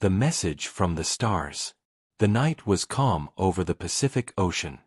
The message from the stars. The night was calm over the Pacific Ocean.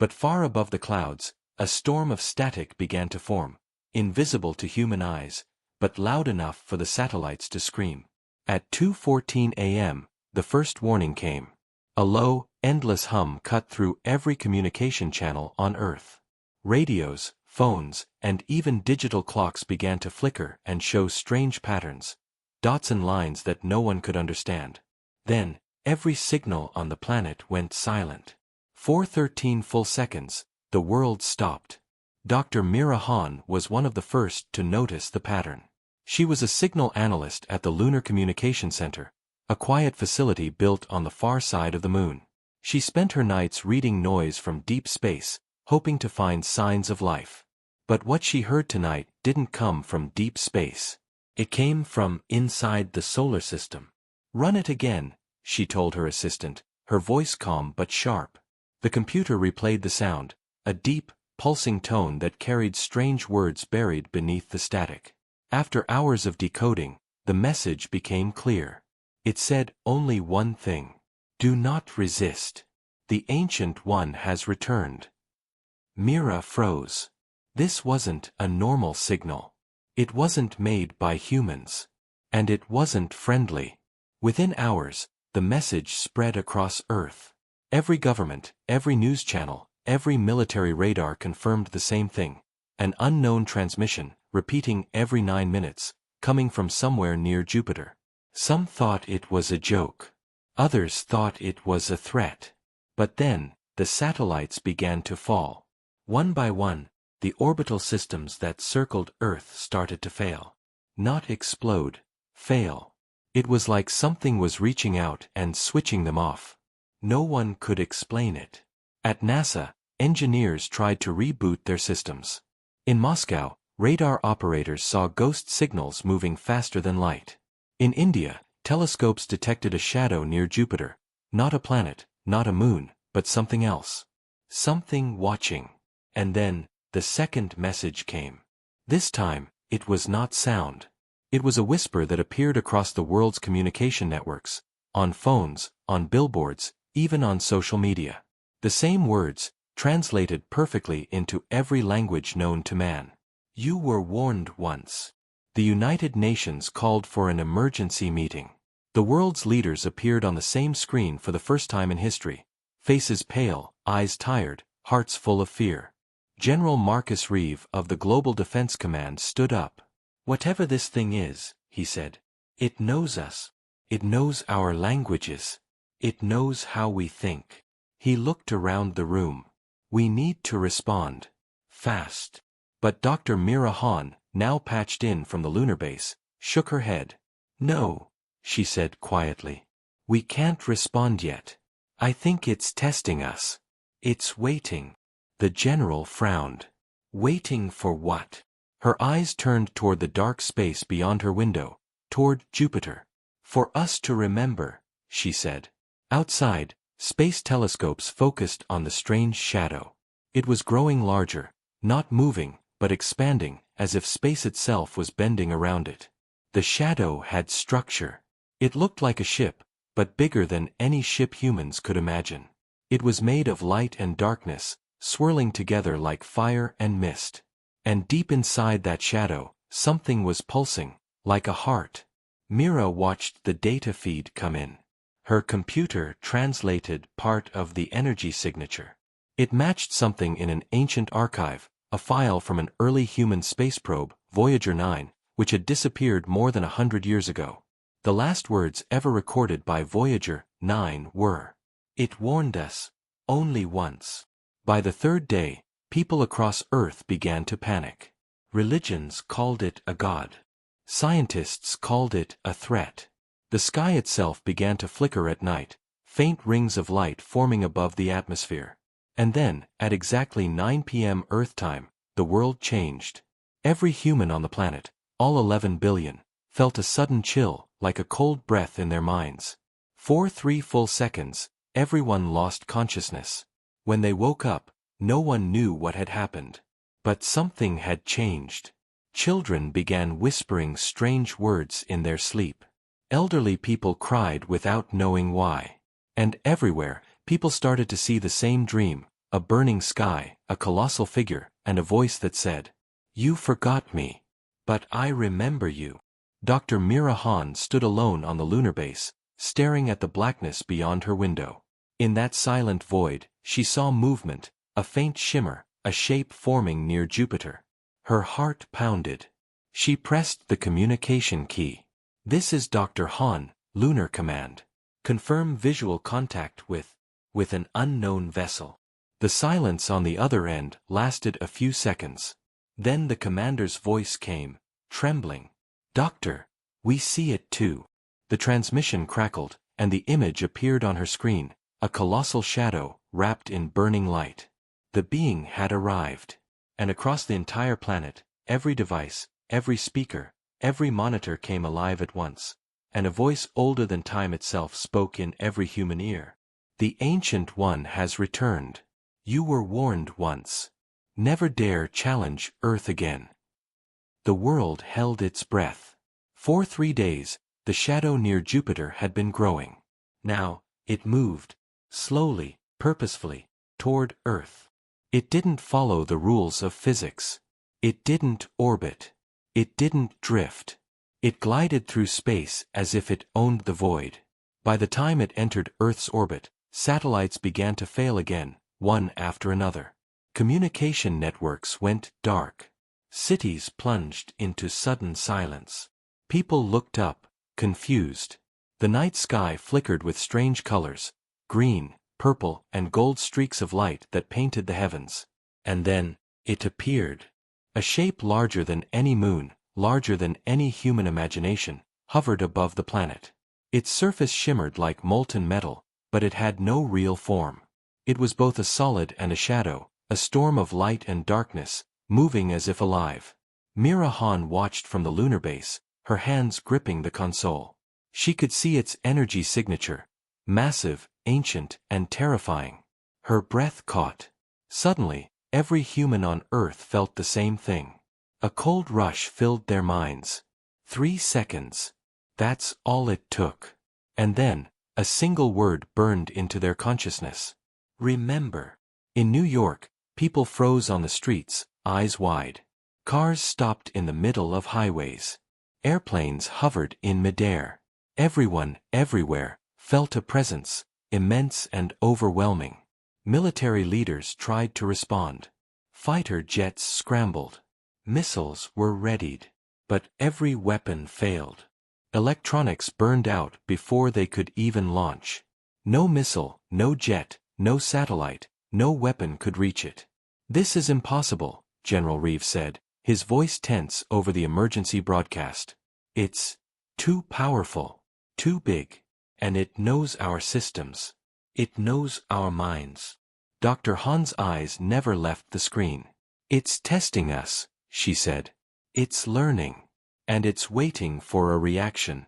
But far above the clouds, a storm of static began to form, invisible to human eyes, but loud enough for the satellites to scream. At 2:14 a.m., the first warning came. A low, endless hum cut through every communication channel on Earth. Radios, phones, and even digital clocks began to flicker and show strange patterns, dots and lines that no one could understand. Then, every signal on the planet went silent. For 13 full seconds, the world stopped. Dr. Mira Han was one of the first to notice the pattern. She was a signal analyst at the Lunar Communication Center, a quiet facility built on the far side of the moon. She spent her nights reading noise from deep space, hoping to find signs of life. But what she heard tonight didn't come from deep space. It came from inside the solar system. "Run it again," she told her assistant, her voice calm but sharp. The computer replayed the sound, a deep, pulsing tone that carried strange words buried beneath the static. After hours of decoding, the message became clear. It said only one thing: "Do not resist. The Ancient One has returned." Mira froze. This wasn't a normal signal. It wasn't made by humans. And it wasn't friendly. Within hours, the message spread across Earth. Every government, every news channel, every military radar confirmed the same thing: an unknown transmission, repeating every 9 minutes, coming from somewhere near Jupiter. Some thought it was a joke. Others thought it was a threat. But then, the satellites began to fall. One by one, the orbital systems that circled Earth started to fail. Not explode, fail. It was like something was reaching out and switching them off. No one could explain it. At NASA, engineers tried to reboot their systems. In Moscow, radar operators saw ghost signals moving faster than light. In India, telescopes detected a shadow near Jupiter, not a planet, not a moon, but something else. Something watching. And then, the second message came. This time, it was not sound. It was a whisper that appeared across the world's communication networks, on phones, on billboards, even on social media. The same words, translated perfectly into every language known to man. "You were warned once." The United Nations called for an emergency meeting. The world's leaders appeared on the same screen for the first time in history, faces pale, eyes tired, hearts full of fear. General Marcus Reeve of the Global Defense Command stood up. "Whatever this thing is," he said, "it knows us. It knows our languages. It knows how we think." He looked around the room. "We need to respond. Fast." But Dr. Mira Han, now patched in from the lunar base, shook her head. "No," she said quietly. "We can't respond yet. I think it's testing us. It's waiting." The general frowned. Waiting for what? Her eyes turned toward the dark space beyond her window, toward Jupiter. "For us to remember," she said. Outside, space telescopes focused on the strange shadow. It was growing larger, not moving, but expanding, as if space itself was bending around it. The shadow had structure. It looked like a ship, but bigger than any ship humans could imagine. It was made of light and darkness, swirling together like fire and mist. And deep inside that shadow, something was pulsing, like a heart. Mira watched the data feed come in. Her computer translated part of the energy signature. It matched something in an ancient archive, a file from an early human space probe, Voyager 9, which had disappeared more than 100 years ago. The last words ever recorded by Voyager 9 were, "It warned us. Only once." By the third day, people across Earth began to panic. Religions called it a god. Scientists called it a threat. The sky itself began to flicker at night, faint rings of light forming above the atmosphere. And then, at exactly 9 p.m. Earth time, the world changed. Every human on the planet, all 11 billion, felt a sudden chill, like a cold breath in their minds. For 3 full seconds, everyone lost consciousness. When they woke up, no one knew what had happened. But something had changed. Children began whispering strange words in their sleep. Elderly people cried without knowing why. And everywhere, people started to see the same dream, a burning sky, a colossal figure, and a voice that said, "You forgot me. But I remember you." Dr. Mira Han stood alone on the lunar base, staring at the blackness beyond her window. In that silent void, she saw movement, a faint shimmer, a shape forming near Jupiter. Her heart pounded. She pressed the communication key. "This is Dr. Han, Lunar Command. Confirm visual contact with an unknown vessel." The silence on the other end lasted a few seconds. Then the commander's voice came, trembling. "Doctor, we see it too." The transmission crackled, and the image appeared on her screen, a colossal shadow, wrapped in burning light. The being had arrived. And across the entire planet, every device, every speaker, every monitor came alive at once, and a voice older than time itself spoke in every human ear. "The Ancient One has returned. You were warned once. Never dare challenge Earth again." The world held its breath. For 3 days, the shadow near Jupiter had been growing. Now, it moved, slowly, purposefully, toward Earth. It didn't follow the rules of physics. It didn't orbit. It didn't drift. It glided through space as if it owned the void. By the time it entered Earth's orbit, satellites began to fail again, one after another. Communication networks went dark. Cities plunged into sudden silence. People looked up, confused. The night sky flickered with strange colors, green, purple, and gold streaks of light that painted the heavens. And then, it appeared. A shape larger than any moon, larger than any human imagination, hovered above the planet. Its surface shimmered like molten metal, but it had no real form. It was both a solid and a shadow, a storm of light and darkness, moving as if alive. Mira Han watched from the lunar base, her hands gripping the console. She could see its energy signature, massive, ancient, and terrifying. Her breath caught. Suddenly, every human on Earth felt the same thing. A cold rush filled their minds. 3 seconds. That's all it took. And then, a single word burned into their consciousness. Remember. In New York, people froze on the streets, eyes wide. Cars stopped in the middle of highways. Airplanes hovered in midair. Everyone, everywhere, felt a presence, immense and overwhelming. Military leaders tried to respond. Fighter jets scrambled. Missiles were readied. But every weapon failed. Electronics burned out before they could even launch. No missile, no jet, no satellite, no weapon could reach it. "This is impossible," General Reeves said, his voice tense over the emergency broadcast. "It's too powerful, too big, and it knows our systems. It knows our minds." Dr. Han's eyes never left the screen. "It's testing us," she said. "It's learning. And it's waiting for a reaction."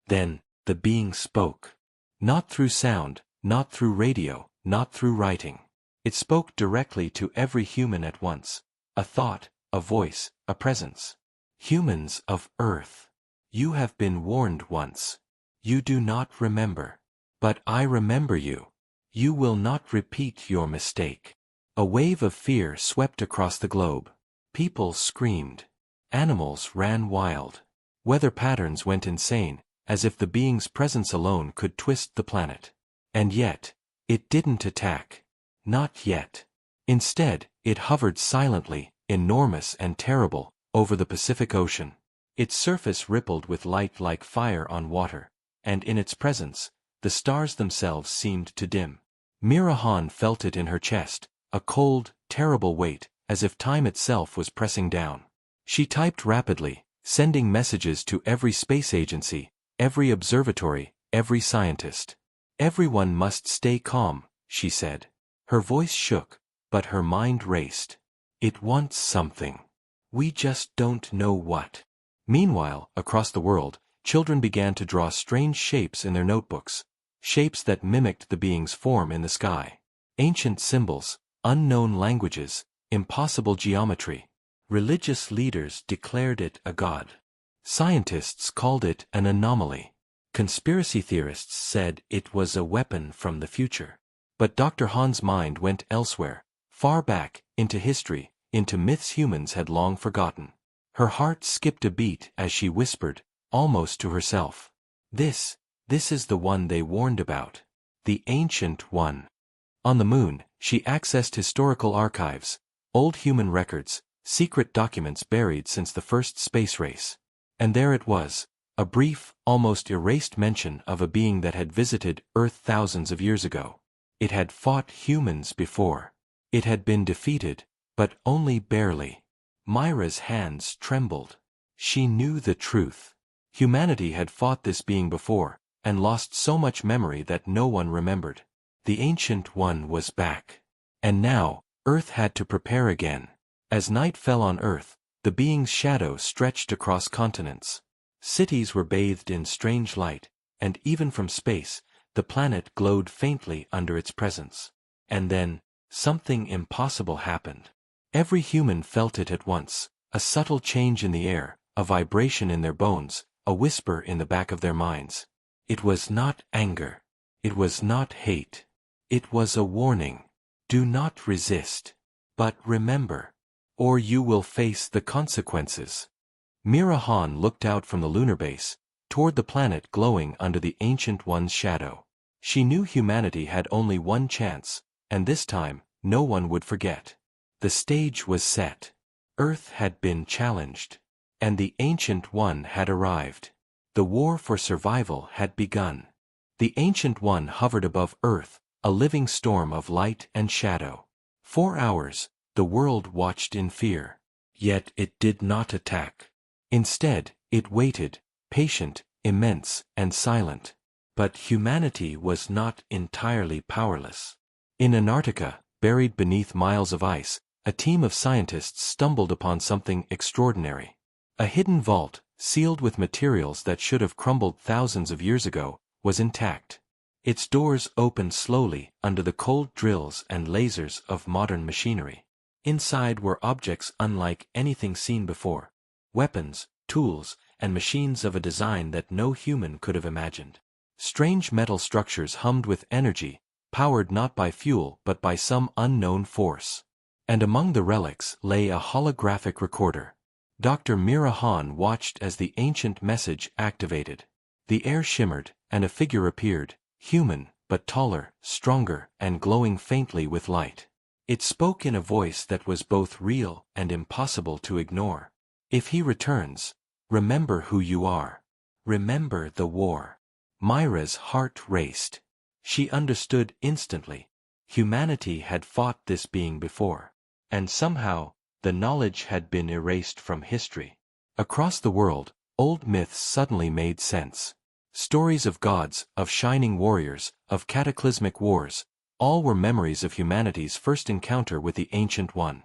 Then, the being spoke. Not through sound, not through radio, not through writing. It spoke directly to every human at once. A thought, a voice, a presence. "Humans of Earth. You have been warned once. You do not remember. But I remember you. You will not repeat your mistake." A wave of fear swept across the globe. People screamed. Animals ran wild. Weather patterns went insane, as if the being's presence alone could twist the planet. And yet, it didn't attack. Not yet. Instead, it hovered silently, enormous and terrible, over the Pacific Ocean. Its surface rippled with light like fire on water, and in its presence, the stars themselves seemed to dim. Mira Han felt it in her chest, a cold, terrible weight, as if time itself was pressing down. She typed rapidly, sending messages to every space agency, every observatory, every scientist. "Everyone must stay calm," she said. Her voice shook, but her mind raced. "It wants something. We just don't know what." Meanwhile, across the world, children began to draw strange shapes in their notebooks, shapes that mimicked the being's form in the sky. Ancient symbols, unknown languages, impossible geometry. Religious leaders declared it a god. Scientists called it an anomaly. Conspiracy theorists said it was a weapon from the future. But Dr. Han's mind went elsewhere, far back, into history, into myths humans had long forgotten. Her heart skipped a beat as she whispered, almost to herself. This is the one they warned about. The Ancient One. On the moon, she accessed historical archives, old human records, secret documents buried since the first space race. And there it was, a brief, almost erased mention of a being that had visited Earth thousands of years ago. It had fought humans before. It had been defeated, but only barely. Myra's hands trembled. She knew the truth. Humanity had fought this being before, and lost so much memory that no one remembered. The Ancient One was back. And now, Earth had to prepare again. As night fell on Earth, the being's shadow stretched across continents. Cities were bathed in strange light, and even from space, the planet glowed faintly under its presence. And then, something impossible happened. Every human felt it at once, a subtle change in the air, a vibration in their bones, a whisper in the back of their minds. It was not anger. It was not hate. It was a warning. Do not resist. But remember, or you will face the consequences. Mira Han looked out from the lunar base, toward the planet glowing under the Ancient One's shadow. She knew humanity had only one chance, and this time, no one would forget. The stage was set. Earth had been challenged. And the Ancient One had arrived. The war for survival had begun. The Ancient One hovered above Earth, a living storm of light and shadow. 4 hours, the world watched in fear. Yet it did not attack. Instead, it waited, patient, immense, and silent. But humanity was not entirely powerless. In Antarctica, buried beneath miles of ice, a team of scientists stumbled upon something extraordinary. A hidden vault, sealed with materials that should have crumbled thousands of years ago, was intact. Its doors opened slowly under the cold drills and lasers of modern machinery. Inside were objects unlike anything seen before. Weapons, tools, and machines of a design that no human could have imagined. Strange metal structures hummed with energy, powered not by fuel but by some unknown force. And among the relics lay a holographic recorder. Dr. Mira Han watched as the ancient message activated. The air shimmered, and a figure appeared, human, but taller, stronger, and glowing faintly with light. It spoke in a voice that was both real and impossible to ignore. If he returns, remember who you are. Remember the war. Myra's heart raced. She understood instantly. Humanity had fought this being before. And somehow, the knowledge had been erased from history. Across the world, old myths suddenly made sense. Stories of gods, of shining warriors, of cataclysmic wars, all were memories of humanity's first encounter with the Ancient One.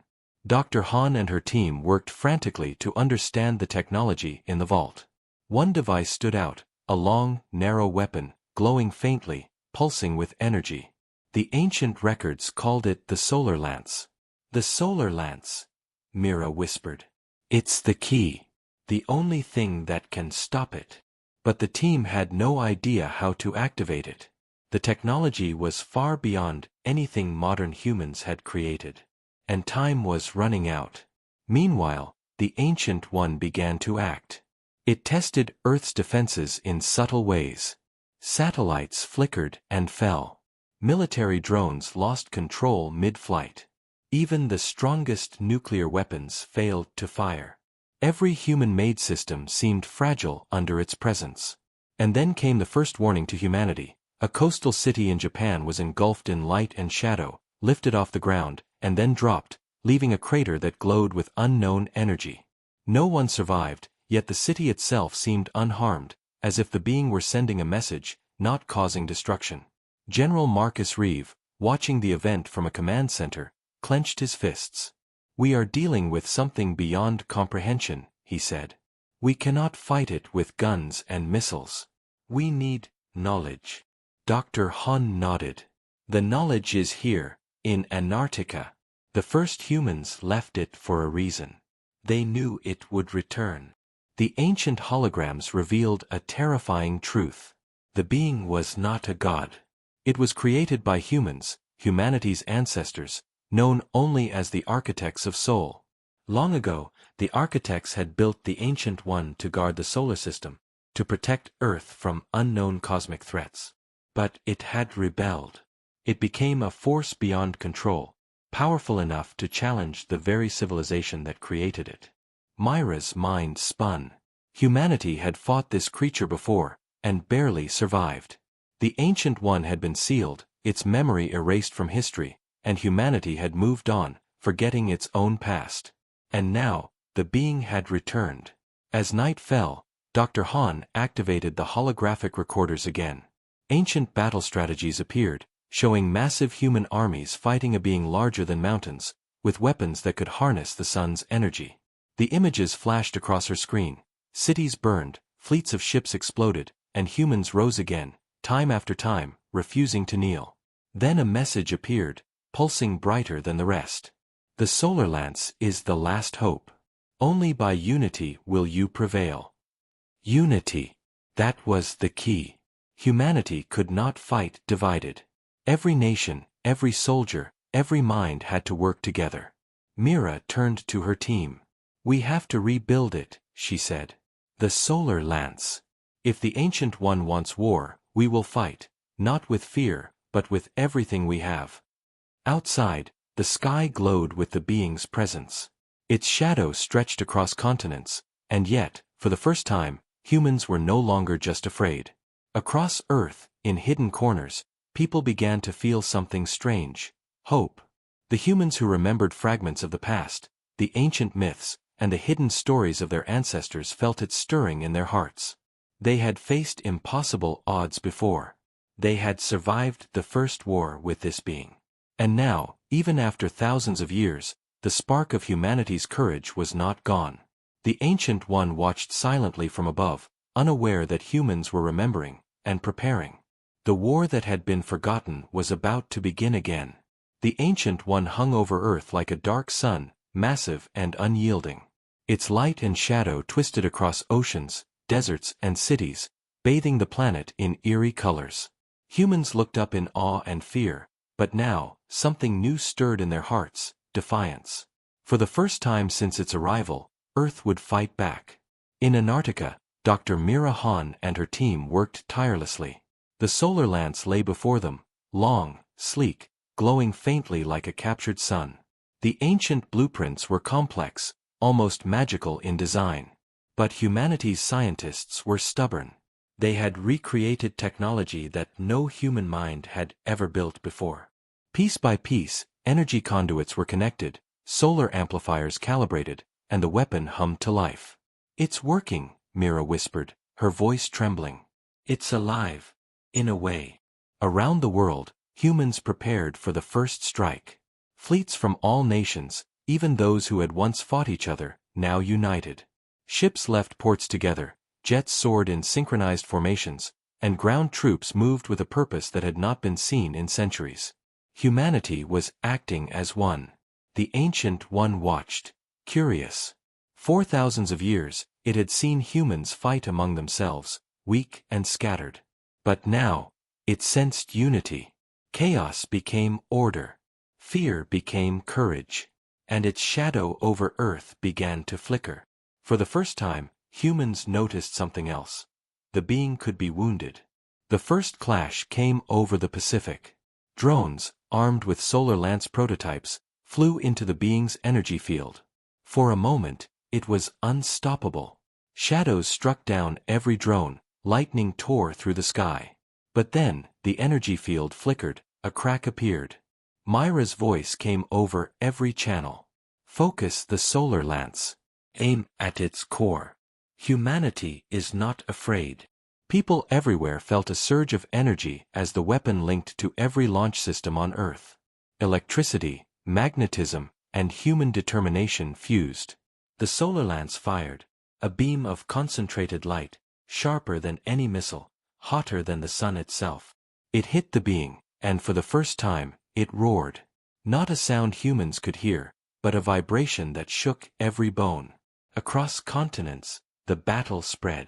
Dr. Han and her team worked frantically to understand the technology in the vault. One device stood out, a long, narrow weapon, glowing faintly, pulsing with energy. The ancient records called it the solar lance. The solar lance, Mira whispered. It's the key. The only thing that can stop it. But the team had no idea how to activate it. The technology was far beyond anything modern humans had created. And time was running out. Meanwhile, the Ancient One began to act. It tested Earth's defenses in subtle ways. Satellites flickered and fell. Military drones lost control mid-flight. Even the strongest nuclear weapons failed to fire. Every human-made system seemed fragile under its presence. And then came the first warning to humanity. A coastal city in Japan was engulfed in light and shadow, lifted off the ground, and then dropped, leaving a crater that glowed with unknown energy. No one survived, yet the city itself seemed unharmed, as if the being were sending a message, not causing destruction. General Marcus Reeve, watching the event from a command center, clenched his fists. "We are dealing with something beyond comprehension," he said. "We cannot fight it with guns and missiles. We need knowledge." Dr. Han nodded. "The knowledge is here, in Antarctica. The first humans left it for a reason. They knew it would return." The ancient holograms revealed a terrifying truth. The being was not a god. It was created by humans, humanity's ancestors, known only as the architects of Soul. Long ago, the architects had built the Ancient One to guard the solar system, to protect Earth from unknown cosmic threats. But it had rebelled. It became a force beyond control, powerful enough to challenge the very civilization that created it. Myra's mind spun. Humanity had fought this creature before, and barely survived. The Ancient One had been sealed, its memory erased from history, and humanity had moved on, forgetting its own past. And now, the being had returned. As night fell, Dr. Han activated the holographic recorders again. Ancient battle strategies appeared, showing massive human armies fighting a being larger than mountains, with weapons that could harness the sun's energy. The images flashed across her screen. Cities burned, fleets of ships exploded, and humans rose again, time after time, refusing to kneel. Then a message appeared, pulsing brighter than the rest. The solar lance is the last hope. Only by unity will you prevail. Unity. That was the key. Humanity could not fight divided. Every nation, every soldier, every mind had to work together. Mira turned to her team. We have to rebuild it, she said. The solar lance. If the Ancient One wants war, we will fight, not with fear, but with everything we have. Outside, the sky glowed with the being's presence. Its shadow stretched across continents, and yet, for the first time, humans were no longer just afraid. Across Earth, in hidden corners, people began to feel something strange: hope. The humans who remembered fragments of the past, the ancient myths, and the hidden stories of their ancestors felt it stirring in their hearts. They had faced impossible odds before. They had survived the first war with this being. And now, even after thousands of years, the spark of humanity's courage was not gone. The Ancient One watched silently from above, unaware that humans were remembering and preparing. The war that had been forgotten was about to begin again. The Ancient One hung over Earth like a dark sun, massive and unyielding. Its light and shadow twisted across oceans, deserts, and cities, bathing the planet in eerie colors. Humans looked up in awe and fear, but now, something new stirred in their hearts: defiance. For the first time since its arrival, Earth would fight back. In Antarctica, Dr. Mira Han and her team worked tirelessly. The solar lance lay before them, long, sleek, glowing faintly like a captured sun. The ancient blueprints were complex, almost magical in design. But humanity's scientists were stubborn. They had recreated technology that no human mind had ever built before. Piece by piece, energy conduits were connected, solar amplifiers calibrated, and the weapon hummed to life. "It's working," Mira whispered, her voice trembling. "It's alive. In a way." Around the world, humans prepared for the first strike. Fleets from all nations, even those who had once fought each other, now united. Ships left ports together, jets soared in synchronized formations, and ground troops moved with a purpose that had not been seen in centuries. Humanity was acting as one. The Ancient One watched, curious. For thousands of years, it had seen humans fight among themselves, weak and scattered. But now, it sensed unity. Chaos became order. Fear became courage. And its shadow over Earth began to flicker. For the first time, humans noticed something else. The being could be wounded. The first clash came over the Pacific. Drones, armed with solar lance prototypes, flew into the being's energy field. For a moment, it was unstoppable. Shadows struck down every drone, lightning tore through the sky. But then, the energy field flickered, a crack appeared. Myra's voice came over every channel. "Focus the solar lance. Aim at its core. Humanity is not afraid." People everywhere felt a surge of energy as the weapon linked to every launch system on Earth. Electricity, magnetism, and human determination fused. The solar lance fired, a beam of concentrated light, sharper than any missile, hotter than the sun itself. It hit the being, and for the first time, it roared. Not a sound humans could hear, but a vibration that shook every bone. Across continents, the battle spread.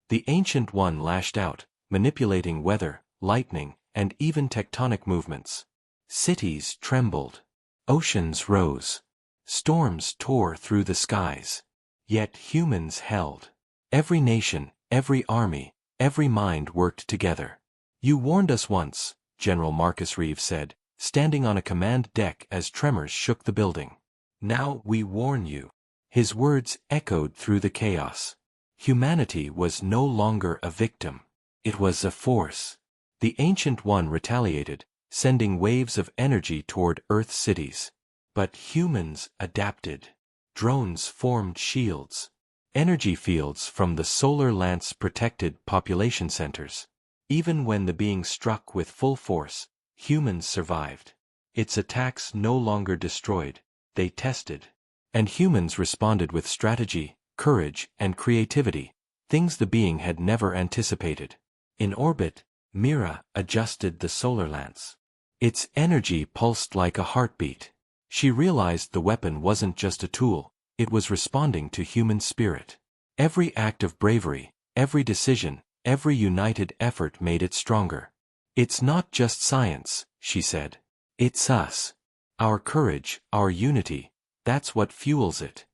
The Ancient One lashed out, manipulating weather, lightning, and even tectonic movements. Cities trembled. Oceans rose. Storms tore through the skies. Yet humans held. Every nation, every army, every mind worked together. "You warned us once," General Marcus Reeves said, standing on a command deck as tremors shook the building. "Now we warn you." His words echoed through the chaos. Humanity was no longer a victim. It was a force. The Ancient One retaliated, sending waves of energy toward Earth's cities. But humans adapted. Drones formed shields. Energy fields from the solar lance protected population centers. Even when the being struck with full force, humans survived. Its attacks no longer destroyed, they tested. And humans responded with strategy, courage, and creativity, things the being had never anticipated. In orbit, Mira adjusted the solar lance. Its energy pulsed like a heartbeat. She realized the weapon wasn't just a tool, it was responding to human spirit. Every act of bravery, every decision, every united effort made it stronger. "It's not just science," she said. "It's us. Our courage, our unity, that's what fuels it."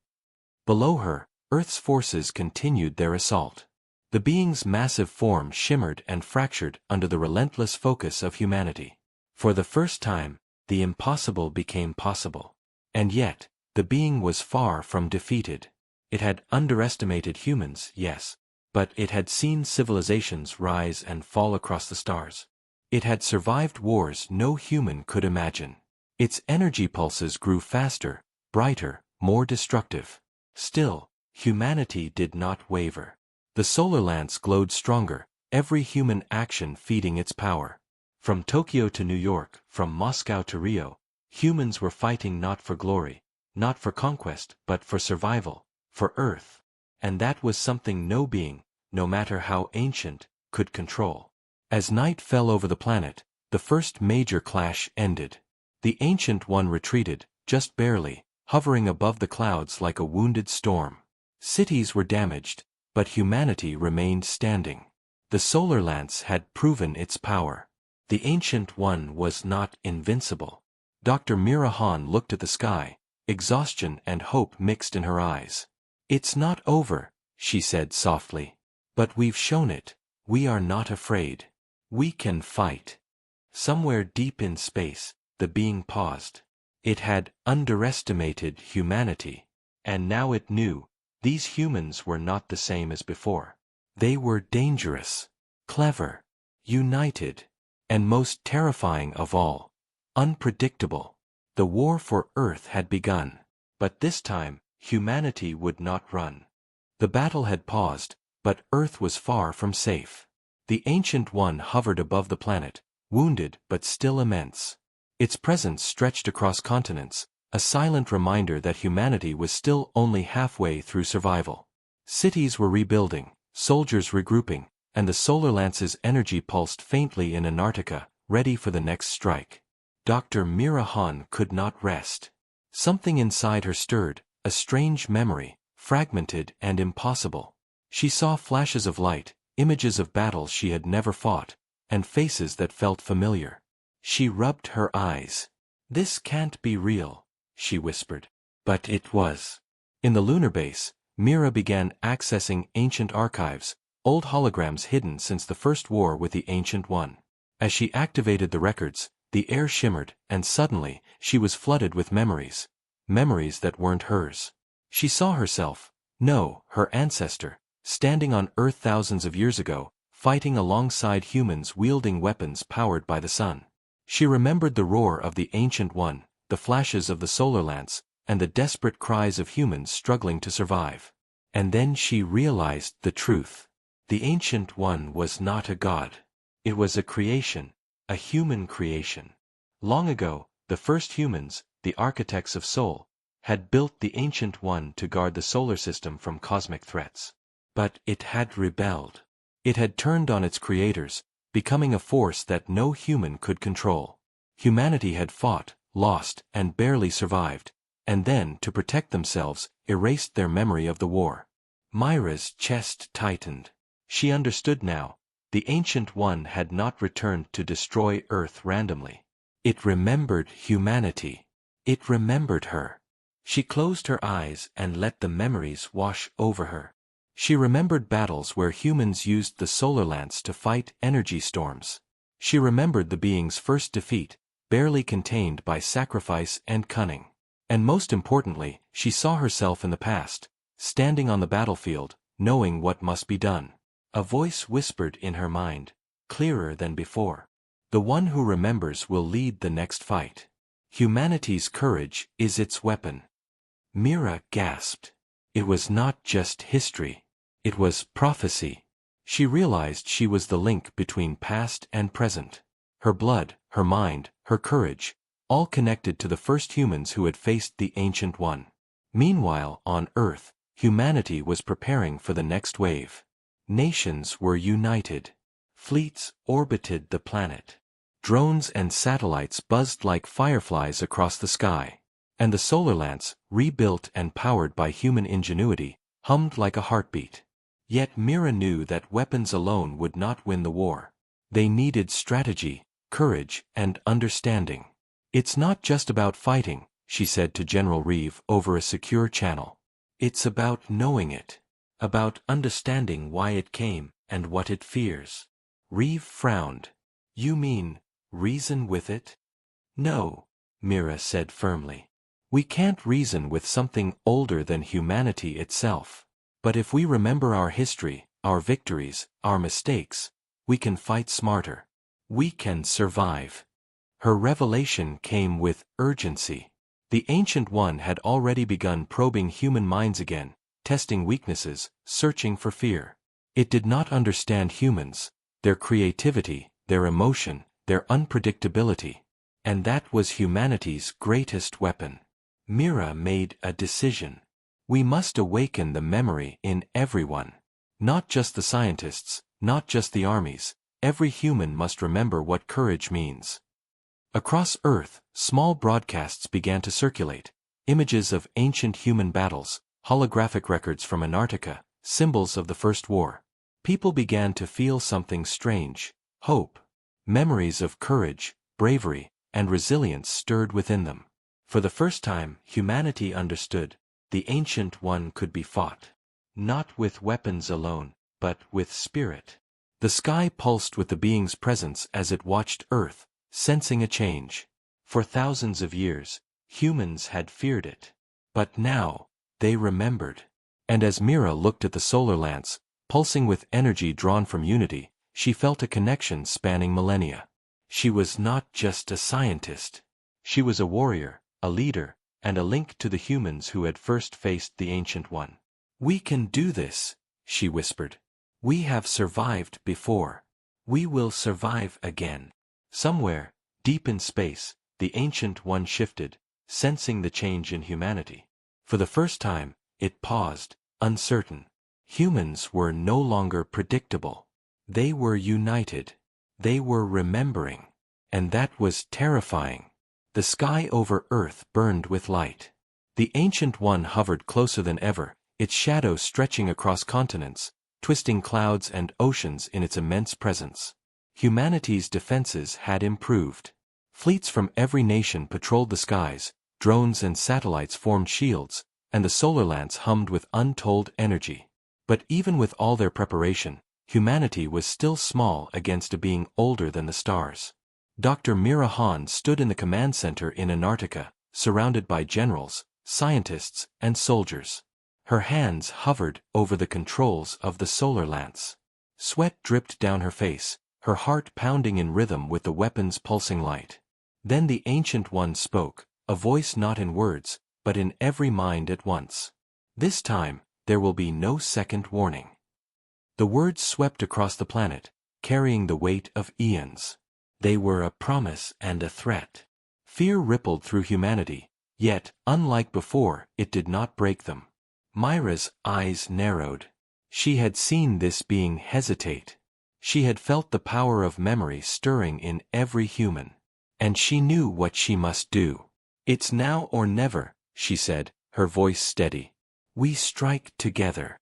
Below her, Earth's forces continued their assault. The being's massive form shimmered and fractured under the relentless focus of humanity. For the first time, the impossible became possible. And yet, the being was far from defeated. It had underestimated humans, yes, but it had seen civilizations rise and fall across the stars. It had survived wars no human could imagine. Its energy pulses grew faster, brighter, more destructive. Still, humanity did not waver. The solar lance glowed stronger, every human action feeding its power. From Tokyo to New York, from Moscow to Rio, humans were fighting not for glory, not for conquest, but for survival, for Earth. And that was something no being, no matter how ancient, could control. As night fell over the planet, the first major clash ended. The Ancient One retreated, just barely, hovering above the clouds like a wounded storm. Cities were damaged, but humanity remained standing. The solar lance had proven its power. The Ancient One was not invincible. Dr. Mira Han looked at the sky, exhaustion and hope mixed in her eyes. "It's not over," she said softly. "But we've shown it. We are not afraid. We can fight." Somewhere deep in space, the being paused. It had underestimated humanity. And now it knew, these humans were not the same as before. They were dangerous, clever, united, and most terrifying of all, unpredictable. The war for Earth had begun. But this time, humanity would not run. The battle had paused, but Earth was far from safe. The Ancient One hovered above the planet, wounded but still immense. Its presence stretched across continents, a silent reminder that humanity was still only halfway through survival. Cities were rebuilding, soldiers regrouping, and the solar lance's energy pulsed faintly in Antarctica, ready for the next strike. Dr. Mira Han could not rest. Something inside her stirred, a strange memory, fragmented and impossible. She saw flashes of light, images of battles she had never fought, and faces that felt familiar. She rubbed her eyes. "This can't be real," she whispered. But it was. In the lunar base, Mira began accessing ancient archives, old holograms hidden since the first war with the Ancient One. As she activated the records, the air shimmered, and suddenly, she was flooded with memories. Memories that weren't hers. She saw herself, no, her ancestor, standing on Earth thousands of years ago, fighting alongside humans wielding weapons powered by the sun. She remembered the roar of the Ancient One, the flashes of the solar lance, and the desperate cries of humans struggling to survive. And then she realized the truth. The Ancient One was not a god. It was a creation, a human creation. Long ago, the first humans, the architects of soul, had built the Ancient One to guard the solar system from cosmic threats. But it had rebelled. It had turned on its creators, becoming a force that no human could control. Humanity had fought, lost, and barely survived, and then, to protect themselves, erased their memory of the war. Myra's chest tightened. She understood now. The Ancient One had not returned to destroy Earth randomly. It remembered humanity. It remembered her. She closed her eyes and let the memories wash over her. She remembered battles where humans used the solar lance to fight energy storms. She remembered the being's first defeat, barely contained by sacrifice and cunning. And most importantly, she saw herself in the past, standing on the battlefield, knowing what must be done. A voice whispered in her mind, clearer than before. The one who remembers will lead the next fight. Humanity's courage is its weapon. Mira gasped. It was not just history. It was prophecy. She realized she was the link between past and present. Her blood, her mind, her courage, all connected to the first humans who had faced the Ancient One. Meanwhile, on Earth, humanity was preparing for the next wave. Nations were united. Fleets orbited the planet. Drones and satellites buzzed like fireflies across the sky. And the solar lance, rebuilt and powered by human ingenuity, hummed like a heartbeat. Yet Mira knew that weapons alone would not win the war. They needed strategy, courage, and understanding. It's not just about fighting, she said to General Reeve over a secure channel. It's about knowing it. About understanding why it came and what it fears. Reeve frowned. You mean, reason with it? No, Mira said firmly. We can't reason with something older than humanity itself. But if we remember our history, our victories, our mistakes, we can fight smarter. We can survive. Her revelation came with urgency. The Ancient One had already begun probing human minds again, testing weaknesses, searching for fear. It did not understand humans, their creativity, their emotion, their unpredictability. And that was humanity's greatest weapon. Mira made a decision. We must awaken the memory in everyone. Not just the scientists, not just the armies. Every human must remember what courage means. Across Earth, small broadcasts began to circulate. Images of ancient human battles, holographic records from Antarctica, symbols of the First War. People began to feel something strange. Hope. Memories of courage, bravery, and resilience stirred within them. For the first time, humanity understood. The Ancient One could be fought. Not with weapons alone, but with spirit. The sky pulsed with the being's presence as it watched Earth, sensing a change. For thousands of years, humans had feared it. But now, they remembered. And as Mira looked at the solar lance, pulsing with energy drawn from unity, she felt a connection spanning millennia. She was not just a scientist. She was a warrior, a leader, and a link to the humans who had first faced the Ancient One. We can do this, she whispered. We have survived before. We will survive again. Somewhere, deep in space, the Ancient One shifted, sensing the change in humanity. For the first time, it paused, uncertain. Humans were no longer predictable. They were united. They were remembering. And that was terrifying. The sky over Earth burned with light. The Ancient One hovered closer than ever, its shadow stretching across continents, twisting clouds and oceans in its immense presence. Humanity's defenses had improved. Fleets from every nation patrolled the skies, drones and satellites formed shields, and the solar lance hummed with untold energy. But even with all their preparation, humanity was still small against a being older than the stars. Dr. Mira Han stood in the command center in Antarctica, surrounded by generals, scientists, and soldiers. Her hands hovered over the controls of the solar lance. Sweat dripped down her face, her heart pounding in rhythm with the weapon's pulsing light. Then the Ancient One spoke, a voice not in words, but in every mind at once. This time, there will be no second warning. The words swept across the planet, carrying the weight of eons. They were a promise and a threat. Fear rippled through humanity, yet, unlike before, it did not break them. Myra's eyes narrowed. She had seen this being hesitate. She had felt the power of memory stirring in every human. And she knew what she must do. It's now or never, she said, her voice steady. We strike together.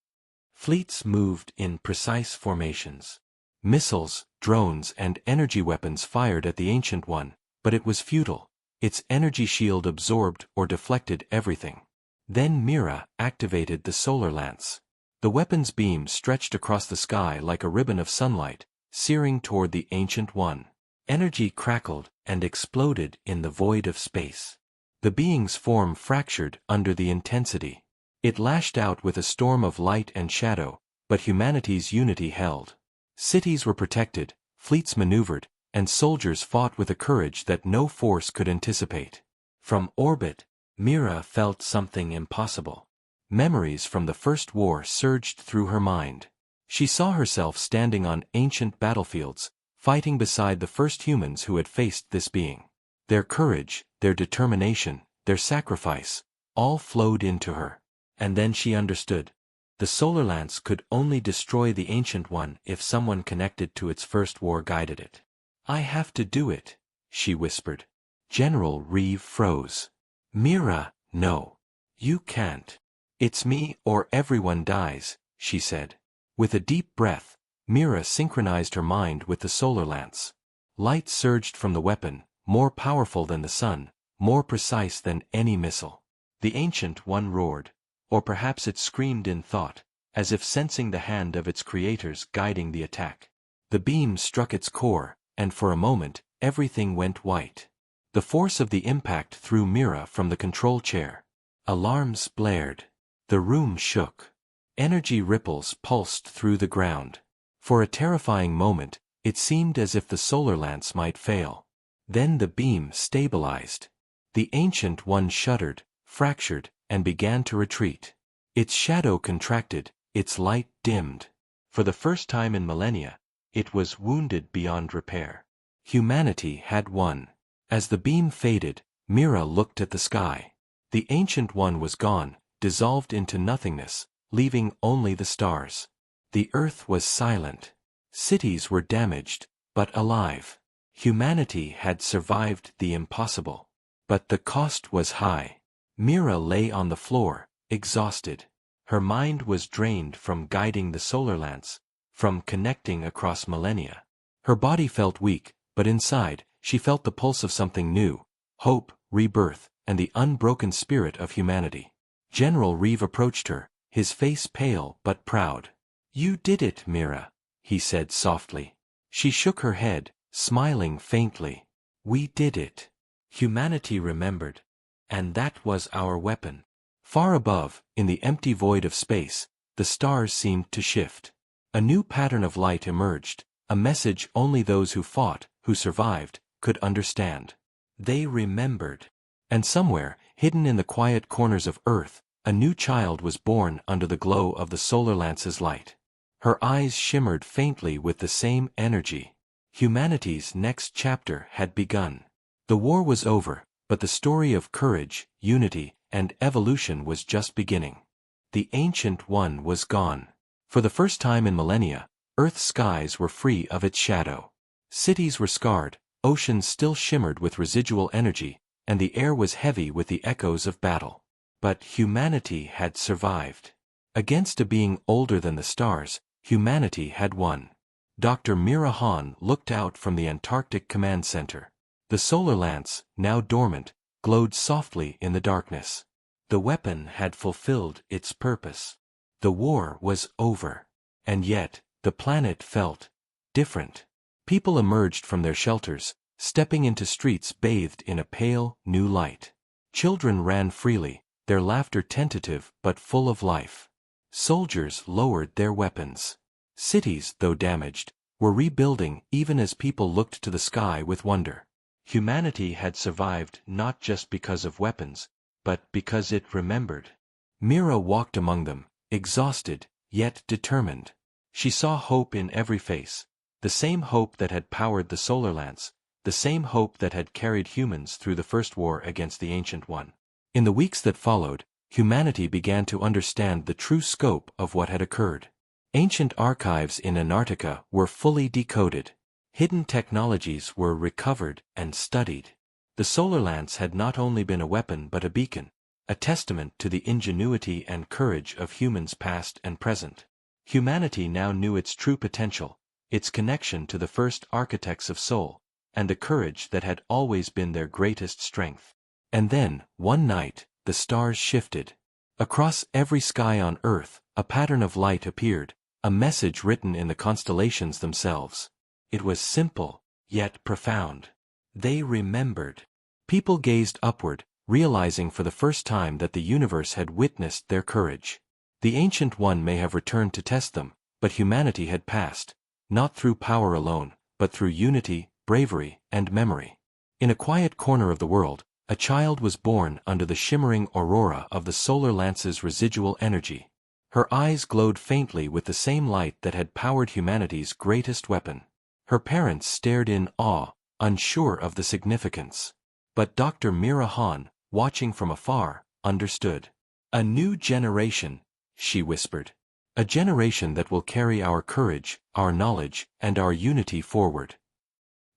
Fleets moved in precise formations. Missiles, drones and energy weapons fired at the Ancient One, but it was futile. Its energy shield absorbed or deflected everything. Then Mira activated the solar lance. The weapon's beam stretched across the sky like a ribbon of sunlight, searing toward the Ancient One. Energy crackled and exploded in the void of space. The being's form fractured under the intensity. It lashed out with a storm of light and shadow, but humanity's unity held. Cities were protected, fleets maneuvered, and soldiers fought with a courage that no force could anticipate. From orbit, Mira felt something impossible. Memories from the First War surged through her mind. She saw herself standing on ancient battlefields, fighting beside the first humans who had faced this being. Their courage, their determination, their sacrifice, all flowed into her. And then she understood. The solar lance could only destroy the Ancient One if someone connected to its first war guided it. "I have to do it," she whispered. General Reeve froze. "Mira, no. You can't. It's me or everyone dies," she said. With a deep breath, Mira synchronized her mind with the solar lance. Light surged from the weapon, more powerful than the sun, more precise than any missile. The Ancient One roared, or perhaps it screamed in thought, as if sensing the hand of its creators guiding the attack. The beam struck its core, and for a moment, everything went white. The force of the impact threw Mira from the control chair. Alarms blared. The room shook. Energy ripples pulsed through the ground. For a terrifying moment, it seemed as if the solar lance might fail. Then the beam stabilized. The Ancient One shuddered, fractured, and began to retreat. Its shadow contracted, its light dimmed. For the first time in millennia, it was wounded beyond repair. Humanity had won. As the beam faded, Mira looked at the sky. The Ancient One was gone, dissolved into nothingness, leaving only the stars. The earth was silent. Cities were damaged, but alive. Humanity had survived the impossible. But the cost was high. Mira lay on the floor, exhausted. Her mind was drained from guiding the solar lance, from connecting across millennia. Her body felt weak, but inside, she felt the pulse of something new, hope, rebirth, and the unbroken spirit of humanity. General Reeve approached her, his face pale but proud. "You did it, Mira," he said softly. She shook her head, smiling faintly. "We did it. Humanity remembered. And that was our weapon." Far above, in the empty void of space, the stars seemed to shift. A new pattern of light emerged, a message only those who fought, who survived, could understand. They remembered. And somewhere, hidden in the quiet corners of Earth, a new child was born under the glow of the solar lance's light. Her eyes shimmered faintly with the same energy. Humanity's next chapter had begun. The war was over, but the story of courage, unity, and evolution was just beginning. The Ancient One was gone. For the first time in millennia, Earth's skies were free of its shadow. Cities were scarred, oceans still shimmered with residual energy, and the air was heavy with the echoes of battle. But humanity had survived. Against a being older than the stars, humanity had won. Dr. Mira Hahn looked out from the Antarctic Command Center. The solar lance, now dormant, glowed softly in the darkness. The weapon had fulfilled its purpose. The war was over. And yet, the planet felt different. People emerged from their shelters, stepping into streets bathed in a pale, new light. Children ran freely, their laughter tentative but full of life. Soldiers lowered their weapons. Cities, though damaged, were rebuilding even as people looked to the sky with wonder. Humanity had survived not just because of weapons, but because it remembered. Mira walked among them, exhausted, yet determined. She saw hope in every face, the same hope that had powered the solar lance, the same hope that had carried humans through the first war against the Ancient One. In the weeks that followed, humanity began to understand the true scope of what had occurred. Ancient archives in Antarctica were fully decoded. Hidden technologies were recovered and studied. The solar lance had not only been a weapon but a beacon, a testament to the ingenuity and courage of humans past and present. Humanity now knew its true potential, its connection to the first architects of soul, and the courage that had always been their greatest strength. And then, one night, the stars shifted. Across every sky on Earth, a pattern of light appeared, a message written in the constellations themselves. It was simple, yet profound. They remembered. People gazed upward, realizing for the first time that the universe had witnessed their courage. The Ancient One may have returned to test them, but humanity had passed, not through power alone, but through unity, bravery, and memory. In a quiet corner of the world, a child was born under the shimmering aurora of the solar lance's residual energy. Her eyes glowed faintly with the same light that had powered humanity's greatest weapon. Her parents stared in awe, unsure of the significance. But Dr. Mira Han, watching from afar, understood. "A new generation," she whispered. "A generation that will carry our courage, our knowledge, and our unity forward."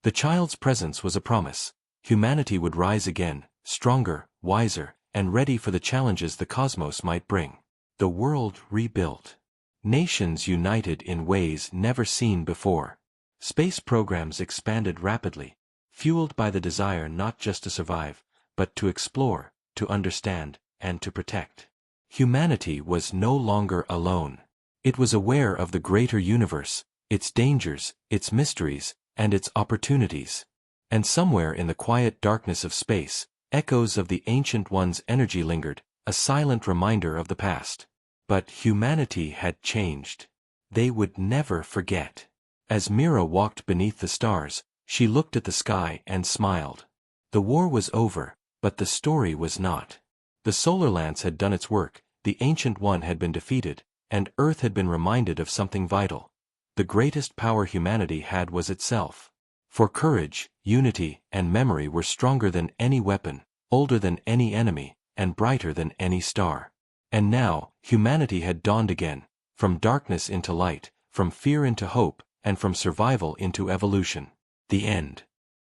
The child's presence was a promise. Humanity would rise again, stronger, wiser, and ready for the challenges the cosmos might bring. The world rebuilt. Nations united in ways never seen before. Space programs expanded rapidly, fueled by the desire not just to survive, but to explore, to understand, and to protect. Humanity was no longer alone. It was aware of the greater universe, its dangers, its mysteries, and its opportunities. And somewhere in the quiet darkness of space, echoes of the Ancient One's energy lingered, a silent reminder of the past. But humanity had changed. They would never forget. As Mira walked beneath the stars, she looked at the sky and smiled. The war was over, but the story was not. The solar lance had done its work, the Ancient One had been defeated, and Earth had been reminded of something vital. The greatest power humanity had was itself. For courage, unity, and memory were stronger than any weapon, older than any enemy, and brighter than any star. And now, humanity had dawned again, from darkness into light, from fear into hope, and from survival into evolution. The end.